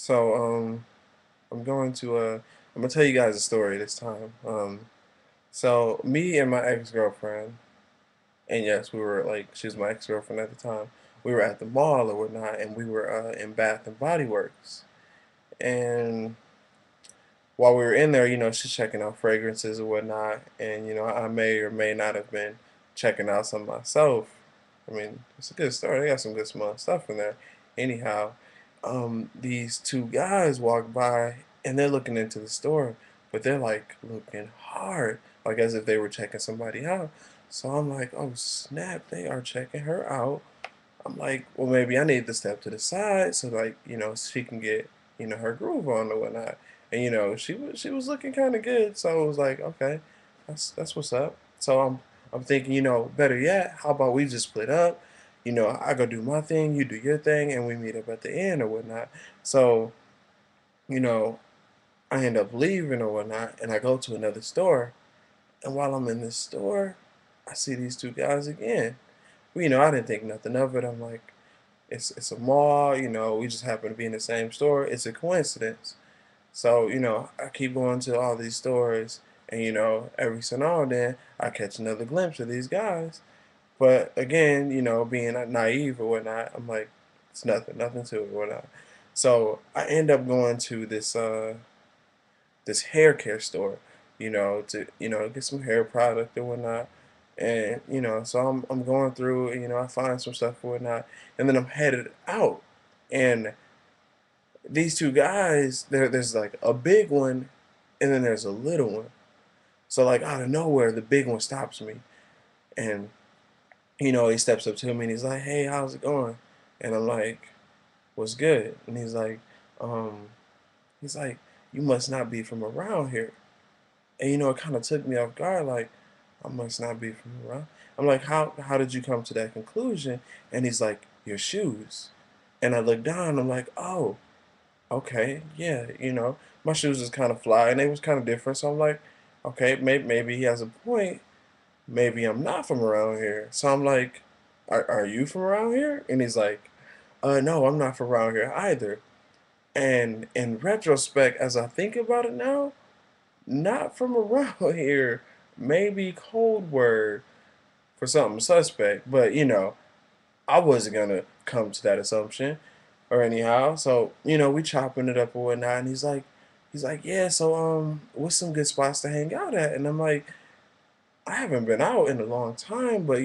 So, I'm going to I'm gonna tell you guys a story this time. So me and my ex-girlfriend, and yes, we were like she was my ex-girlfriend at the time. We were at the mall or whatnot, and we were in Bath and Body Works. And while we were in there, she's checking out fragrances or whatnot, and I may or may not have been checking out some myself. I mean, it's a good store. They got some good smelling stuff in there. Anyhow, these two guys walk by and they're looking into the store, but they're like looking hard, like as if they were checking somebody out. So I'm like, oh snap, they are checking her out. I'm like, well, maybe I need to step to the side so like she can get her groove on or whatnot. And she was looking kind of good, so it was like, okay, that's what's up. So I'm thinking, better yet, how about we just split up? I go do my thing, you do your thing, and we meet up at the end or whatnot. So you know, I end up leaving or whatnot, and I go to another store. And while I'm in this store, I see these two guys again. Well, I didn't think nothing of it. I'm like, it's a mall, we just happen to be in the same store. It's a coincidence. So, I keep going to all these stores and every so now and then I catch another glimpse of these guys. But again, being naive or whatnot, I'm like, it's nothing to it or whatnot. So I end up going to this hair care store, to get some hair product or whatnot. And so I'm going through, and I find some stuff or whatnot, and then I'm headed out. And these two guys, there's like a big one, and then there's a little one. So like out of nowhere, the big one stops me, and he steps up to me and he's like, "Hey, how's it going?" And I'm like, "What's good?" And um, he's like, "You must not be from around here." And it kind of took me off guard, like, I must not be from around. I'm like, how did you come to that conclusion? And he's like, your shoes. And I look down, I'm like, oh, okay, yeah, my shoes is kind of fly and they was kind of different. So I'm like, okay, maybe he has a point. Maybe I'm not from around here. So I'm like, are you from around here? And he's like, no, I'm not from around here either. And in retrospect, as I think about it now, not from around here. Maybe code word for something suspect, but I wasn't gonna come to that assumption or anyhow. So we chopping it up or whatnot, and he's like, yeah. So what's some good spots to hang out at? And I'm like, I haven't been out in a long time, but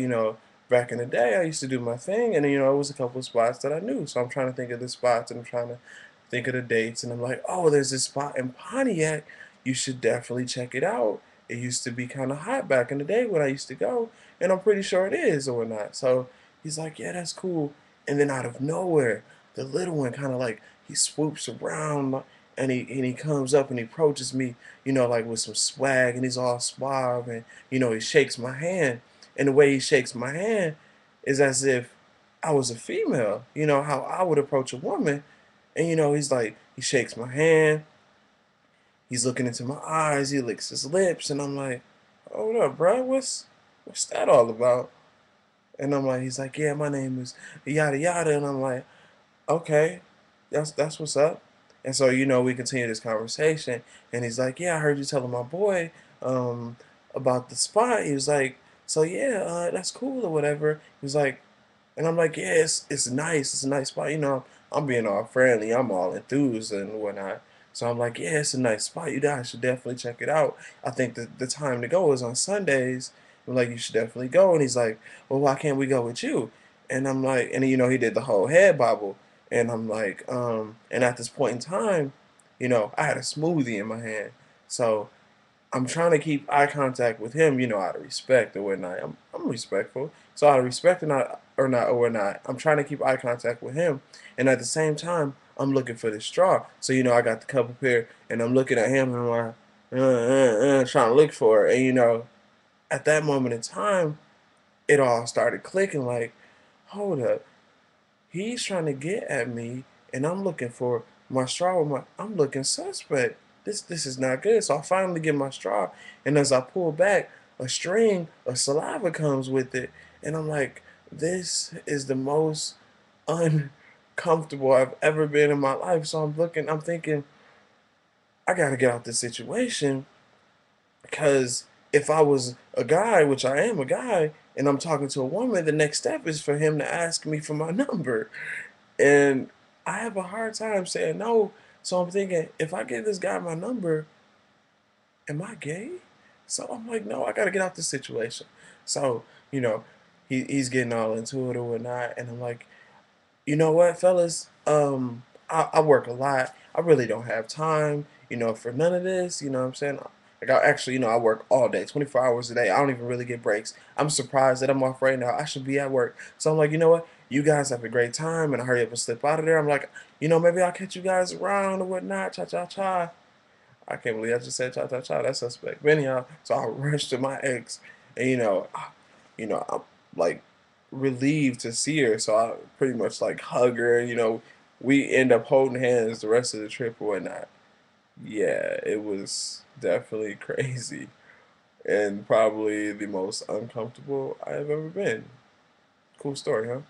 back in the day, I used to do my thing, and it was a couple of spots that I knew. So I'm trying to think of the spots, and I'm trying to think of the dates, and I'm like, oh, there's this spot in Pontiac. You should definitely check it out. It used to be kind of hot back in the day when I used to go, and I'm pretty sure it is or not. So he's like, yeah, that's cool. And then out of nowhere, the little one kind of like he swoops around and he comes up and he approaches me, like with some swag, and he's all suave, and he shakes my hand, and the way he shakes my hand is as if I was a female, how I would approach a woman, and he's like he shakes my hand, he's looking into my eyes, he licks his lips, and I'm like, hold up, bro, what's that all about? And I'm like, he's like, yeah, my name is yada yada, and I'm like, okay, that's what's up. And so we continue this conversation, and he's like, yeah, I heard you telling my boy um about the spot. He was like, so yeah, that's cool or whatever. He was like, and I'm like, yeah, it's nice, it's a nice spot. I'm being all friendly, I'm all enthused and whatnot. So I'm like, yeah, it's a nice spot. You guys should definitely check it out. I think the time to go is on Sundays. I'm like, you should definitely go. And he's like, well, why can't we go with you? And I'm like, and he did the whole head bobble. And I'm like, and at this point in time, I had a smoothie in my hand. So I'm trying to keep eye contact with him, out of respect or whatnot. I'm respectful. So out of respect or whatnot, I'm trying to keep eye contact with him. And at the same time, I'm looking for the straw. So, I got the cup up here and I'm looking at him and I'm like, trying to look for it. And at that moment in time, it all started clicking like, hold up, he's trying to get at me, and I'm looking for my straw. I'm looking suspect. This is not good. So I finally get my straw, and as I pull back, a string of saliva comes with it, and I'm like, this is the most comfortable I've ever been in my life. So I'm thinking, I gotta get out this situation because if I was a guy, which I am a guy, and I'm talking to a woman, the next step is for him to ask me for my number. And I have a hard time saying no. So I'm thinking, if I give this guy my number, am I gay? So I'm like, no, I gotta get out this situation. So, you know, he's getting all into it or whatnot, and I'm like, you know what, fellas? I work a lot. I really don't have time, for none of this. You know what I'm saying? Like, I actually, I work all day, 24 hours a day. I don't even really get breaks. I'm surprised that I'm off right now. I should be at work. So I'm like, you know what? You guys have a great time, and I hurry up and slip out of there. I'm like, maybe I'll catch you guys around or whatnot. Cha cha cha. I can't believe I just said cha cha cha. That's suspect. But anyhow, so I rushed to my ex, and I'm like relieved to see her. So I pretty much like hug her, and we end up holding hands the rest of the trip or whatnot. Yeah, it was definitely crazy and probably the most uncomfortable I have ever been. Cool story, huh?